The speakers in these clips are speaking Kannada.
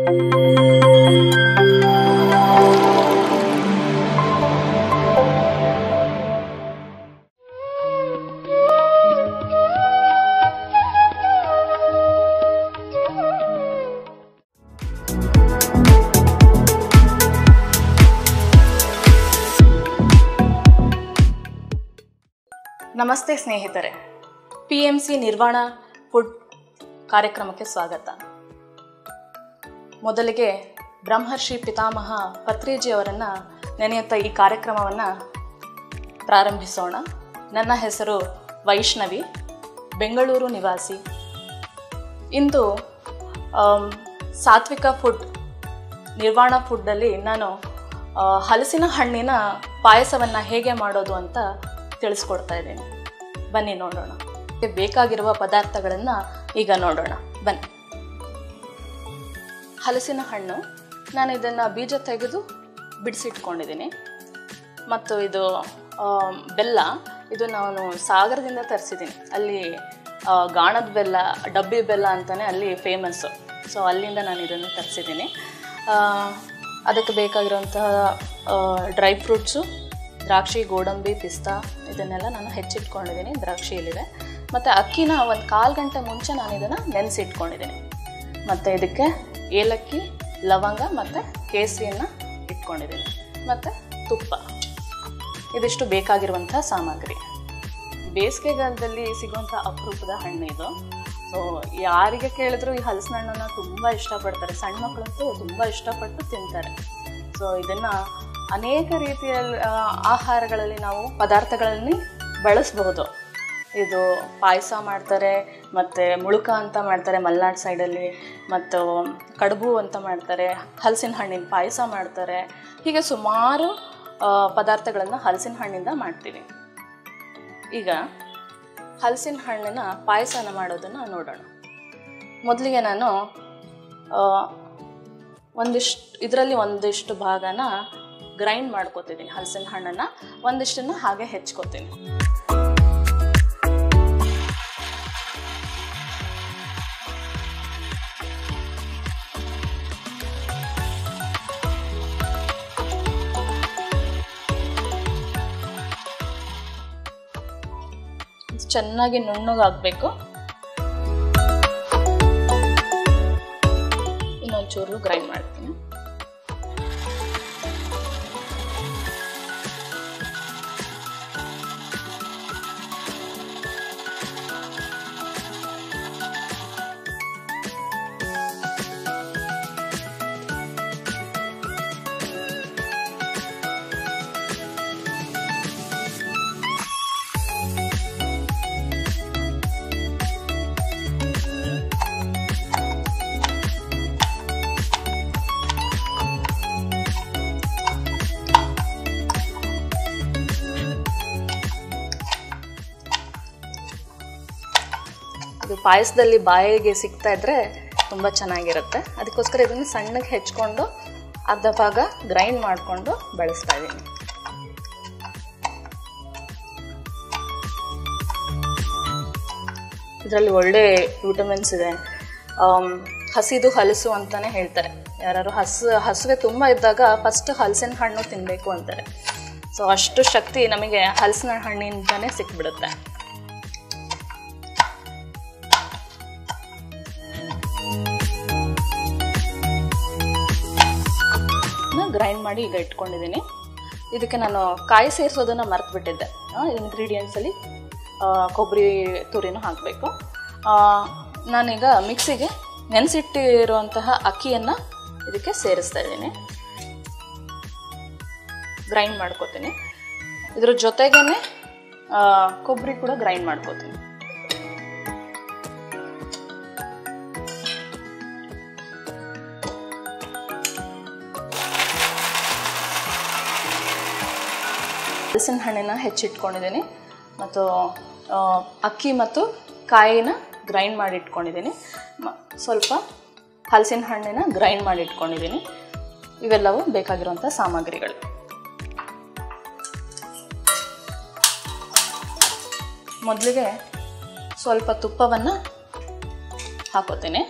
ನಮಸ್ತೆ ಸ್ನೇಹಿತರೆ, PMC ನಿರ್ವಾಣ ಫುಡ್ ಕಾರ್ಯಕ್ರಮಕ್ಕೆ ಸ್ವಾಗತ. ಮೊದಲಿಗೆ ಬ್ರಹ್ಮರ್ಷಿ ಪಿತಾಮಹ ಪತ್ರಿಜಿ ಅವರನ್ನು ನೆನೆಯುತ್ತಾ ಈ ಕಾರ್ಯಕ್ರಮವನ್ನು ಪ್ರಾರಂಭಿಸೋಣ. ನನ್ನ ಹೆಸರು ವೈಷ್ಣವಿ, ಬೆಂಗಳೂರು ನಿವಾಸಿ. ಇಂದು ಸಾತ್ವಿಕ ಫುಡ್ ನಿರ್ವಾಣ ಫುಡ್ಡಲ್ಲಿ ನಾನು ಹಲಸಿನ ಹಣ್ಣಿನ ಪಾಯಸವನ್ನು ಹೇಗೆ ಮಾಡೋದು ಅಂತ ತಿಳಿಸ್ಕೊಡ್ತಾ ಇದ್ದೀನಿ. ಬನ್ನಿ ನೋಡೋಣ. ಬೇಕಾಗಿರುವ ಪದಾರ್ಥಗಳನ್ನು ಈಗ ನೋಡೋಣ ಬನ್ನಿ. ಹಲಸಿನ ಹಣ್ಣು, ನಾನು ಇದನ್ನು ಬೀಜ ತೆಗೆದು ಬಿಡಿಸಿಟ್ಕೊಂಡಿದ್ದೀನಿ. ಮತ್ತು ಇದು ಬೆಲ್ಲ, ಇದು ನಾನು ಸಾಗರದಿಂದ ತರಿಸಿದ್ದೀನಿ. ಅಲ್ಲಿ ಗಾಣದ ಬೆಲ್ಲ, ಡಬ್ಬಿ ಬೆಲ್ಲ ಅಂತಲೇ ಅಲ್ಲಿ ಫೇಮಸ್ಸು. ಸೊ ಅಲ್ಲಿಂದ ನಾನು ಇದನ್ನು ತರಿಸಿದ್ದೀನಿ. ಅದಕ್ಕೆ ಬೇಕಾಗಿರುವಂತಹ ಡ್ರೈ ಫ್ರೂಟ್ಸು, ದ್ರಾಕ್ಷಿ, ಗೋಡಂಬಿ, ಪಿಸ್ತಾ ಇದನ್ನೆಲ್ಲ ನಾನು ಹೆಚ್ಚಿಟ್ಕೊಂಡಿದ್ದೀನಿ. ದ್ರಾಕ್ಷಿ ಇಲ್ಲಿದೆ. ಮತ್ತು ಅಕ್ಕಿನ ಒಂದು 1/4 ಗಂಟೆ ಮುಂಚೆ ನಾನು ಇದನ್ನು ನೆನೆಸಿಟ್ಕೊಂಡಿದ್ದೀನಿ. ಮತ್ತು ಇದಕ್ಕೆ ಏಲಕ್ಕಿ, ಲವಂಗ ಮತ್ತು ಕೇಸರಿಯನ್ನು ಇಟ್ಕೊಂಡಿದ್ದೀನಿ. ಮತ್ತು ತುಪ್ಪ, ಇದಿಷ್ಟು ಬೇಕಾಗಿರುವಂಥ ಸಾಮಗ್ರಿ. ಬೇಸಿಗೆಗಾಲದಲ್ಲಿ ಸಿಗುವಂಥ ಅಪರೂಪದ ಹಣ್ಣು ಇದು. ಸೊ ಯಾರಿಗೆ ಕೇಳಿದ್ರು ಈ ಹಲಸಿನ ಹಣ್ಣನ್ನು ತುಂಬ ಇಷ್ಟಪಡ್ತಾರೆ. ಸಣ್ಣ ಮಕ್ಕಳಂತೂ ತುಂಬ ಇಷ್ಟಪಟ್ಟು ತಿಂತಾರೆ. ಸೊ ಇದನ್ನು ಅನೇಕ ರೀತಿಯ ಆಹಾರಗಳಲ್ಲಿ ನಾವು ಪದಾರ್ಥಗಳಲ್ಲಿ ಬಳಸಬಹುದು. ಇದು ಪಾಯಸ ಮಾಡ್ತಾರೆ, ಮತ್ತು ಮುಳುಕ ಅಂತ ಮಾಡ್ತಾರೆ ಮಲೆನಾಡು ಸೈಡಲ್ಲಿ, ಮತ್ತು ಕಡುಬು ಅಂತ ಮಾಡ್ತಾರೆ, ಹಲಸಿನ ಹಣ್ಣಿನ ಪಾಯಸ ಮಾಡ್ತಾರೆ. ಹೀಗೆ ಸುಮಾರು ಪದಾರ್ಥಗಳನ್ನು ಹಲಸಿನ ಹಣ್ಣಿಂದ ಮಾಡ್ತೀವಿ. ಈಗ ಹಲಸಿನ ಹಣ್ಣಿನ ಪಾಯಸನ ಮಾಡೋದನ್ನು ನೋಡೋಣ. ಮೊದಲಿಗೆ ನಾನು ಇದರಲ್ಲಿ ಒಂದಿಷ್ಟು ಭಾಗನ ಗ್ರೈಂಡ್ ಮಾಡ್ಕೋತಿದ್ದೀನಿ. ಹಲಸಿನ ಹಣ್ಣನ್ನು ಒಂದಿಷ್ಟನ್ನು ಹಾಗೆ ಹೆಚ್ಕೋತೀನಿ. ಚೆನ್ನಾಗಿ ನುಣ್ಣಗಾಗಬೇಕು. ಇನ್ನೊಂಚೂರು ಗ್ರೈಂಡ್ ಮಾಡ್ತೀನಿ. ಇದು ಪಾಯಸದಲ್ಲಿ ಬಾಯಿಗೆ ಸಿಗ್ತಾ ಇದ್ರೆ ತುಂಬ ಚೆನ್ನಾಗಿರುತ್ತೆ. ಅದಕ್ಕೋಸ್ಕರ ಇದನ್ನು ಸಣ್ಣಗೆ ಹೆಚ್ಕೊಂಡು ಅರ್ಧ ಭಾಗ ಗ್ರೈಂಡ್ ಮಾಡಿಕೊಂಡು ಬಳಸ್ತಾ ಇದ್ದೀನಿ. ಇದರಲ್ಲಿ ಒಳ್ಳೆ ವಿಟಮಿನ್ಸ್ ಇದೆ. ಹಸಿದು ಹಲಸು ಅಂತಲೇ ಹೇಳ್ತಾರೆ. ಯಾರು ಹಸುವೆ ತುಂಬ ಇದ್ದಾಗ ಫಸ್ಟ್ ಹಲಸಿನ ಹಣ್ಣು ತಿನ್ನಬೇಕು ಅಂತಾರೆ. ಸೊ ಅಷ್ಟು ಶಕ್ತಿ ನಮಗೆ ಹಲಸಿನ ಹಣ್ಣಿಂದನೇ ಸಿಕ್ಬಿಡುತ್ತೆ. ಗ್ರೈಂಡ್ ಮಾಡಿ ಈಗ ಇಟ್ಕೊಂಡಿದ್ದೀನಿ. ಇದಕ್ಕೆ ನಾನು ಕಾಯಿ ಸೇರಿಸೋದನ್ನು ಮರೆತುಬಿಟ್ಟಿದ್ದೆ. ಇಂಗ್ರೀಡಿಯೆಂಟ್ಸಲ್ಲಿ ಕೊಬ್ಬರಿ ತುರಿನೂ ಹಾಕಬೇಕು. ನಾನೀಗ ಮಿಕ್ಸಿಗೆ ನೆನೆಸಿಟ್ಟಿರುವಂತಹ ಅಕ್ಕಿಯನ್ನು ಇದಕ್ಕೆ ಸೇರಿಸ್ತಾ ಇದ್ದೀನಿ. ಗ್ರೈಂಡ್ ಮಾಡ್ಕೋತೀನಿ. ಇದ್ರ ಜೊತೆಗೇ ಕೊಬ್ಬರಿ ಕೂಡ ಗ್ರೈಂಡ್ ಮಾಡ್ಕೋತೀನಿ. ಹಲಸಿನ ಹಣ್ಣನ್ನು ಹೆಚ್ಚಿಟ್ಕೊಂಡಿದ್ದೀನಿ ಮತ್ತು ಅಕ್ಕಿ ಮತ್ತು ಕಾಯಿನ ಗ್ರೈಂಡ್ ಮಾಡಿ ಇಟ್ಕೊಂಡಿದ್ದೀನಿ. ಸ್ವಲ್ಪ ಹಲಸಿನ ಹಣ್ಣಿನ ಗ್ರೈಂಡ್ ಮಾಡಿ ಇಟ್ಕೊಂಡಿದ್ದೀನಿ. ಇವೆಲ್ಲವೂ ಬೇಕಾಗಿರುವಂಥ ಸಾಮಗ್ರಿಗಳು. ಮೊದಲಿಗೆ ಸ್ವಲ್ಪ ತುಪ್ಪವನ್ನು ಹಾಕೋತೀನಿ.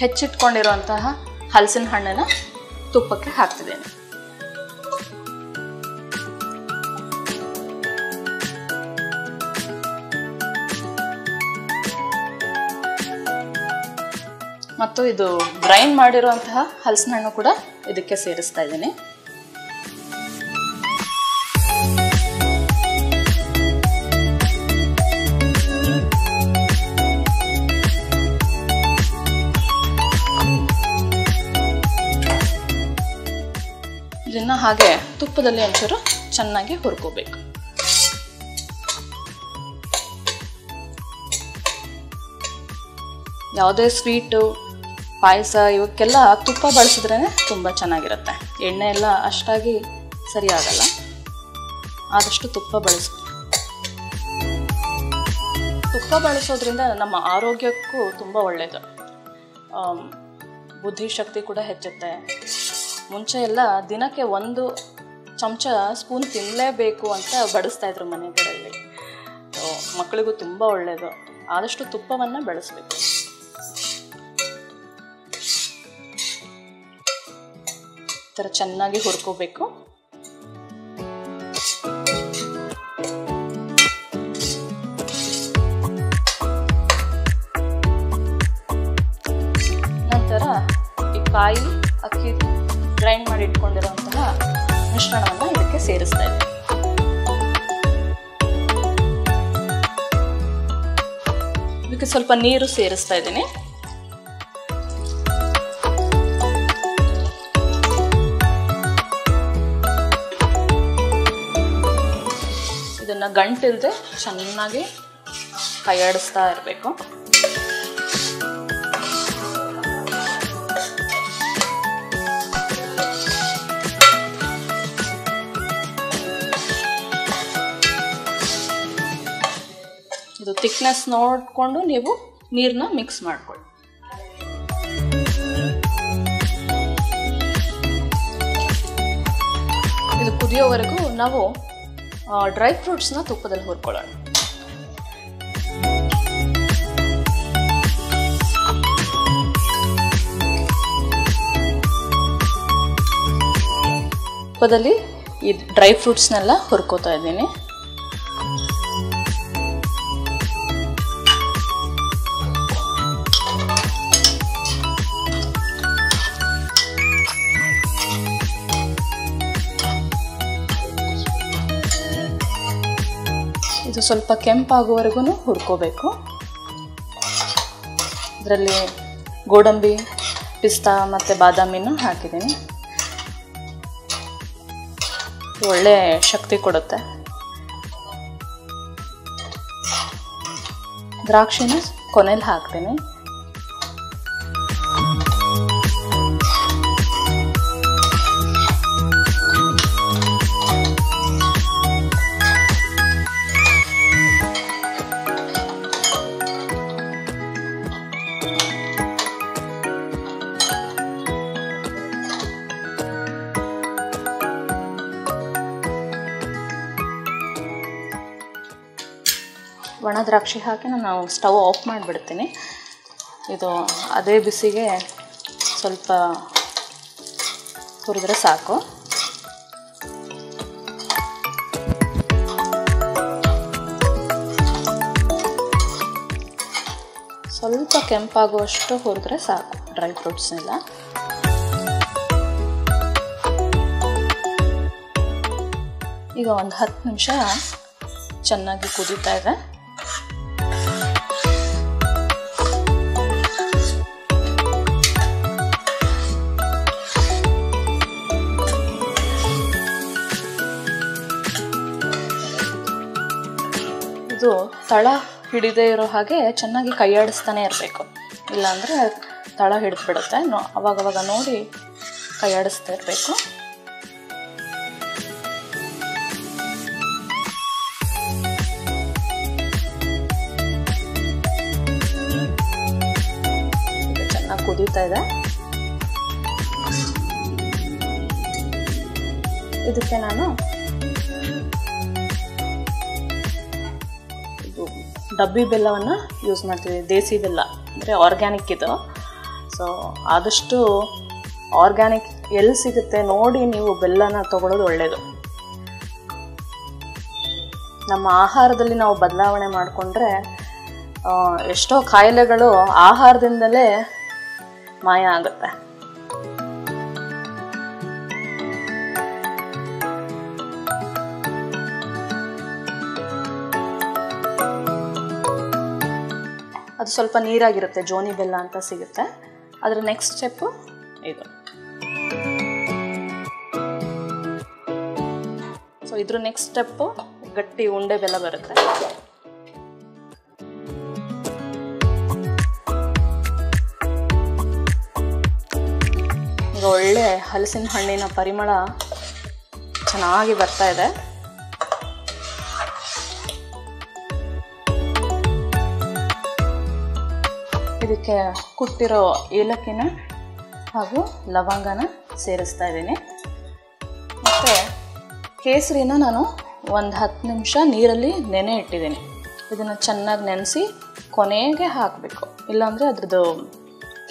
ಹೆಚ್ಚಿಟ್ಕೊಂಡಿರುವಂತಹ ಹಲಸಿನ ಹಣ್ಣನ್ನು ತುಪ್ಪಕ್ಕೆ ಹಾಕ್ತಿದ್ದೇನೆ. ಮತ್ತು ಇದು ಗ್ರೈಂಡ್ ಮಾಡಿರುವಂತಹ ಹಲಸಿನ ಹಣ್ಣು ಕೂಡ ಇದಕ್ಕೆ ಸೇರಿಸ್ತಾ ಇದ್ದೀನಿ. ಇದನ್ನ ಹಾಗೆ ತುಪ್ಪದಲ್ಲಿ ಒಂಚೂರು ಚೆನ್ನಾಗಿ ಹುರ್ಕೋಬೇಕು. ಯಾವುದೇ ಸ್ವೀಟು, ಪಾಯಸ ಇವಕ್ಕೆಲ್ಲ ತುಪ್ಪ ಬಳಸಿದ್ರೇ ತುಂಬ ಚೆನ್ನಾಗಿರುತ್ತೆ. ಎಣ್ಣೆ ಎಲ್ಲ ಅಷ್ಟಾಗಿ ಸರಿಯಾಗಲ್ಲ, ಆದಷ್ಟು ತುಪ್ಪ ಬಳಸಿ. ತುಪ್ಪ ಬಳಸೋದ್ರಿಂದ ನಮ್ಮ ಆರೋಗ್ಯಕ್ಕೂ ತುಂಬ ಒಳ್ಳೆಯದು. ಬುದ್ಧಿಶಕ್ತಿ ಕೂಡ ಹೆಚ್ಚುತ್ತೆ. ಮುಂಚೆ ಎಲ್ಲ ದಿನಕ್ಕೆ 1 ಚಮಚ ಸ್ಪೂನ್ ತಿನ್ನಲೇಬೇಕು ಅಂತ ಬಡಿಸ್ತಾಯಿದ್ರು ಮನೆಗಳಲ್ಲಿ. ಮಕ್ಕಳಿಗೂ ತುಂಬ ಒಳ್ಳೆಯದು. ಆದಷ್ಟು ತುಪ್ಪವನ್ನು ಬಳಸಬೇಕು. ಈ ಥರ ಚೆನ್ನಾಗಿ ಹುರ್ಕೋಬೇಕು. ನಂತರ ಈ ಕಾಯಿ, ಅಕ್ಕಿ ಗ್ರೈಂಡ್ ಮಾಡಿ ಇಟ್ಕೊಂಡಿರುವಂತಹ ಮಿಶ್ರಣವನ್ನು ಇದಕ್ಕೆ ಸೇರಿಸ್ತಾ ಇದ್ದೀನಿ. ಇದಕ್ಕೆ ಸ್ವಲ್ಪ ನೀರು ಸೇರಿಸ್ತಾ ಇದ್ದೀನಿ. ಇದನ್ನು ಗಂಟಿಲ್ಲದೆ ಚೆನ್ನಾಗಿ ಕೈಯಾಡಿಸ್ತಾ ಇರಬೇಕು. ಇದು ಥಿಕ್ನೆಸ್ ನೋಡಿಕೊಂಡು ನೀವು ನೀರನ್ನ ಮಿಕ್ಸ್ ಮಾಡ್ಕೊಳ್ಳಿ. ಇದು ಕುದಿಯೋವರೆಗೂ ನಾವು ಡ್ರೈ ಫ್ರೂಟ್ಸ್ನ ತುಪ್ಪದಲ್ಲಿ ಹುರ್ಕೊಳ್ಳೋಣ. ತುಪ್ಪದಲ್ಲಿ ಈ ಡ್ರೈ ಫ್ರೂಟ್ಸ್ನೆಲ್ಲ ಹುರ್ಕೋತಾ ಇದ್ದೀನಿ. ಇದು ಸ್ವಲ್ಪ ಕೆಂಪಾಗುವವರೆಗೂ ಹುರ್ಕೋಬೇಕು. ಇದರಲ್ಲಿ ಗೋಡಂಬಿ, ಪಿಸ್ತಾ ಮತ್ತು ಬಾದಾಮಿನ ಹಾಕಿದ್ದೀನಿ. ಒಳ್ಳೆ ಶಕ್ತಿ ಕೊಡುತ್ತೆ. ದ್ರಾಕ್ಷಿನ ಕೊನೆಯಲ್ಲಿ ಹಾಕ್ತೀನಿ. ಒಣ ದ್ರಾಕ್ಷಿ ಹಾಕಿ ನಾನು ಸ್ಟವ್ ಆಫ್ ಮಾಡಿಬಿಡ್ತೀನಿ. ಇದು ಅದೇ ಬಿಸಿಗೆ ಸ್ವಲ್ಪ ಹುರಿದ್ರೆ ಸಾಕು. ಸ್ವಲ್ಪ ಕೆಂಪಾಗುವಷ್ಟು ಹುರಿದ್ರೆ ಸಾಕು ಡ್ರೈ ಫ್ರೂಟ್ಸ್ನೆಲ್ಲ. ಈಗ ಒಂದು 10 ನಿಮಿಷ ಚೆನ್ನಾಗಿ ಕುದೀತಾ ಇದೆ. ಇದು ತಳ ಹಿಡಿದೇ ಇರೋ ಹಾಗೆ ಚೆನ್ನಾಗಿ ಕೈಯಾಡಿಸ್ತಾನೆ ಇರಬೇಕು, ಇಲ್ಲಾಂದರೆ ತಳ ಹಿಡಿದ್ಬಿಡುತ್ತೆ. ಅವಾಗವಾಗ ನೋಡಿ ಕೈಯಾಡಿಸ್ತಾ ಇರಬೇಕು. ಚೆನ್ನಾಗಿ ಕುದೀತಾ ಇದೆ. ಇದಕ್ಕೆ ನಾನು ಡಬ್ಬಿ ಬೆಲ್ಲವನ್ನು ಯೂಸ್ ಮಾಡ್ತೀವಿ. ದೇಸಿ ಬೆಲ್ಲ ಅಂದರೆ ಆರ್ಗ್ಯಾನಿಕ್ ಇದು. ಸೊ ಆದಷ್ಟು ಆರ್ಗ್ಯಾನಿಕ್ ಎಲ್ಲಿ ಸಿಗುತ್ತೆ ನೋಡಿ ನೀವು ಬೆಲ್ಲನ ತಗೊಳ್ಳೋದು ಒಳ್ಳೆಯದು. ನಮ್ಮ ಆಹಾರದಲ್ಲಿ ನಾವು ಬದಲಾವಣೆ ಮಾಡಿಕೊಂಡ್ರೆ ಎಷ್ಟೋ ಕಾಯಿಲೆಗಳು ಆಹಾರದಿಂದಲೇ ಮಾಯ ಆಗುತ್ತೆ. ಅದು ಸ್ವಲ್ಪ ನೀರಾಗಿರುತ್ತೆ, ಜೋನಿ ಬೆಲ್ಲ ಅಂತ ಸಿಗುತ್ತೆ. ಅದರ ನೆಕ್ಸ್ಟ್ ಸ್ಟೆಪ್ಪು ಇದು. ಸೊ ಇದ್ರ ನೆಕ್ಸ್ಟ್ ಸ್ಟೆಪ್ಪು ಗಟ್ಟಿ ಉಂಡೆ ಬೆಲ್ಲ ಬರುತ್ತೆ. ಈಗ ಒಳ್ಳೆ ಹಲಸಿನ ಹಣ್ಣಿನ ಪರಿಮಳ ಚೆನ್ನಾಗಿ ಬರ್ತಾ ಇದೆ. ಇದಕ್ಕೆ ಕುಟ್ಟಿರೋ ಏಲಕ್ಕಿನ ಹಾಗೂ ಲವಂಗನ ಸೇರಿಸ್ತಾ ಇದ್ದೀನಿ. ಮತ್ತು ಕೇಸರಿನ ನಾನು ಒಂದು 10 ನಿಮಿಷ ನೀರಲ್ಲಿ ನೆನೆ ಇಟ್ಟಿದ್ದೀನಿ. ಇದನ್ನು ಚೆನ್ನಾಗಿ ನೆನೆಸಿ ಕೊನೆಗೆ ಹಾಕಬೇಕು, ಇಲ್ಲಾಂದರೆ ಅದ್ರದ್ದು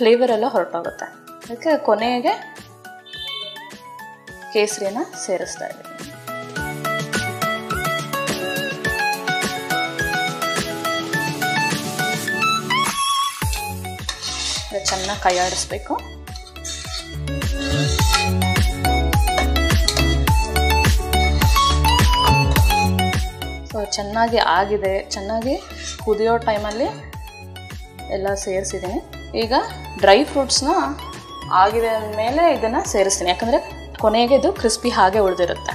ಫ್ಲೇವರ್ ಎಲ್ಲ ಹೊರಟೋಗುತ್ತೆ. ಅದಕ್ಕೆ ಕೊನೆಗೆ ಕೇಸರಿನ ಸೇರಿಸ್ತಾ ಇದ್ದೀನಿ. ಚೆನ್ನಾಗಿ ಕೈಯಾಡಿಸ್ಬೇಕು. ಸೊ ಚೆನ್ನಾಗಿ ಆಗಿದೆ. ಚೆನ್ನಾಗಿ ಕುದಿಯೋ ಟೈಮಲ್ಲಿ ಎಲ್ಲ ಸೇರಿಸಿದ್ದೀನಿ. ಈಗ ಡ್ರೈ ಫ್ರೂಟ್ಸ್ನ ಆಗಿದೆ ಅಂದಮೇಲೆ ಇದನ್ನು ಸೇರಿಸ್ತೀನಿ, ಯಾಕಂದರೆ ಕೊನೆಗೆ ಇದು ಕ್ರಿಸ್ಪಿ ಹಾಗೆ ಉಳಿದಿರುತ್ತೆ.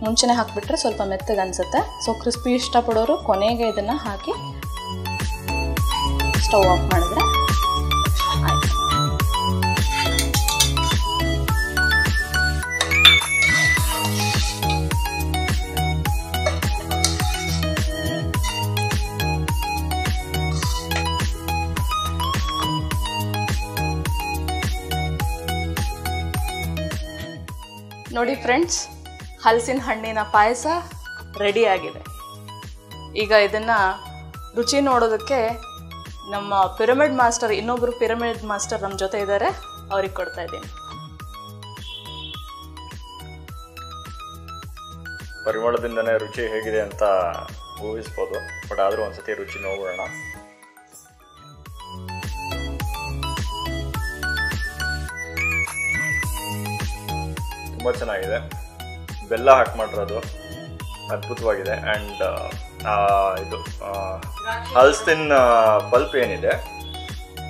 ಮುಂಚೆನೇ ಹಾಕಿಬಿಟ್ರೆ ಸ್ವಲ್ಪ ಮೆತ್ತಗೆ ಅನಿಸುತ್ತೆ. ಸೊ ಕ್ರಿಸ್ಪಿ ಇಷ್ಟಪಡೋರು ಕೊನೆಗೆ ಇದನ್ನು ಹಾಕಿ ಸ್ಟವ್ ಆಫ್ ಮಾಡಿದ್ರೆ ಆಯಿತು. ನೋಡಿ ಫ್ರೆಂಡ್ಸ್, ಹಲಸಿನ ಹಣ್ಣಿನ ಪಾಯಸ ರೆಡಿಯಾಗಿದೆ. ಈಗ ಇದನ್ನು ರುಚಿ ನೋಡೋದಕ್ಕೆ ನಮ್ಮ ಪಿರಮಿಡ್ ಮಾಸ್ಟರ್, ಇನ್ನೊಬ್ಬರು ಪಿರಮಿಡ್ ಮಾಸ್ಟರ್ ನಮ್ಮ ಜೊತೆ ಇದ್ದಾರೆ, ಅವ್ರಿಗೆ ಕೊಡ್ತಾ ಇದ್ದೀನಿ. ಪರಿಮಳದಿಂದನೇ ರುಚಿ ಹೇಗಿದೆ ಅಂತ ಊಹಿಸ್ಬೋದು, ಬಟ್ ಆದರೂ ಒಂದ್ಸತಿ ರುಚಿ ನೋಡೋಣ. ತುಂಬ ಚೆನ್ನಾಗಿದೆ. ಬೆಲ್ಲ ಹಾಕಿ ಮಾಡಿರೋದು ಅದ್ಭುತವಾಗಿದೆ. ಆ್ಯಂಡ್ ಇದು ಹಲಸಿನ ಪಲ್ಪ್ ಏನಿದೆ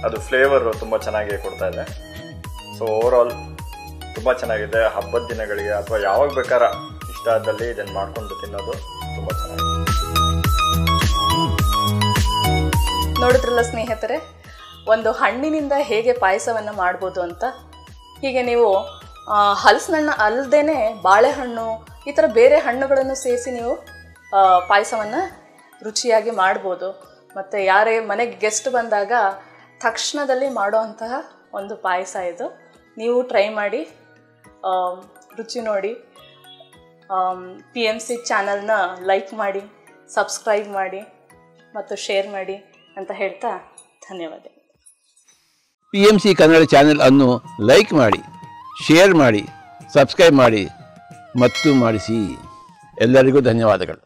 ಅದು ಫ್ಲೇವರು ತುಂಬ ಚೆನ್ನಾಗಿ ಕೊಡ್ತಾ ಇದೆ. ಸೊ ಓವರಾಲ್ ತುಂಬ ಚೆನ್ನಾಗಿದೆ. ಹಬ್ಬದ ದಿನಗಳಿಗೆ ಅಥವಾ ಯಾವಾಗ ಬೇಕಾರ ಇಷ್ಟ ಆದಲ್ಲಿ ಇದನ್ನು ಮಾಡಿಕೊಂಡು ತಿನ್ನೋದು ತುಂಬ ಚೆನ್ನಾಗಿದೆ. ನೋಡಿದ್ರಲ್ಲ ಸ್ನೇಹಿತರೆ, ಒಂದು ಹಣ್ಣಿನಿಂದ ಹೇಗೆ ಪಾಯಸವನ್ನು ಮಾಡ್ಬೋದು ಅಂತ. ಹೀಗೆ ನೀವು ಹಲಸಿನ ಹಣ್ಣು ಅಲ್ಲದೇ ಬಾಳೆಹಣ್ಣು ಈ ಥರ ಬೇರೆ ಹಣ್ಣುಗಳನ್ನು ಸೇರಿಸಿ ನೀವು ಪಾಯಸವನ್ನು ರುಚಿಯಾಗಿ ಮಾಡ್ಬೋದು. ಮತ್ತು ಯಾರೇ ಮನೆಗೆ ಗೆಸ್ಟ್ ಬಂದಾಗ ತಕ್ಷಣದಲ್ಲಿ ಮಾಡೋವಂತಹ ಒಂದು ಪಾಯಸ ಇದು. ನೀವು ಟ್ರೈ ಮಾಡಿ, ರುಚಿ ನೋಡಿ. PMC ಚಾನಲ್ನ ಲೈಕ್ ಮಾಡಿ, ಸಬ್ಸ್ಕ್ರೈಬ್ ಮಾಡಿ ಮತ್ತು ಶೇರ್ ಮಾಡಿ ಅಂತ ಹೇಳ್ತಾ ಧನ್ಯವಾದ. PMC ಕನ್ನಡ ಚಾನೆಲ್ ಅನ್ನು ಲೈಕ್ ಮಾಡಿ, ಶೇರ್ ಮಾಡಿ, ಸಬ್ಸ್ಕ್ರೈಬ್ ಮಾಡಿ ಮತ್ತು ಮಾಡಿಸಿ. ಎಲ್ಲರಿಗೂ ಧನ್ಯವಾದಗಳು.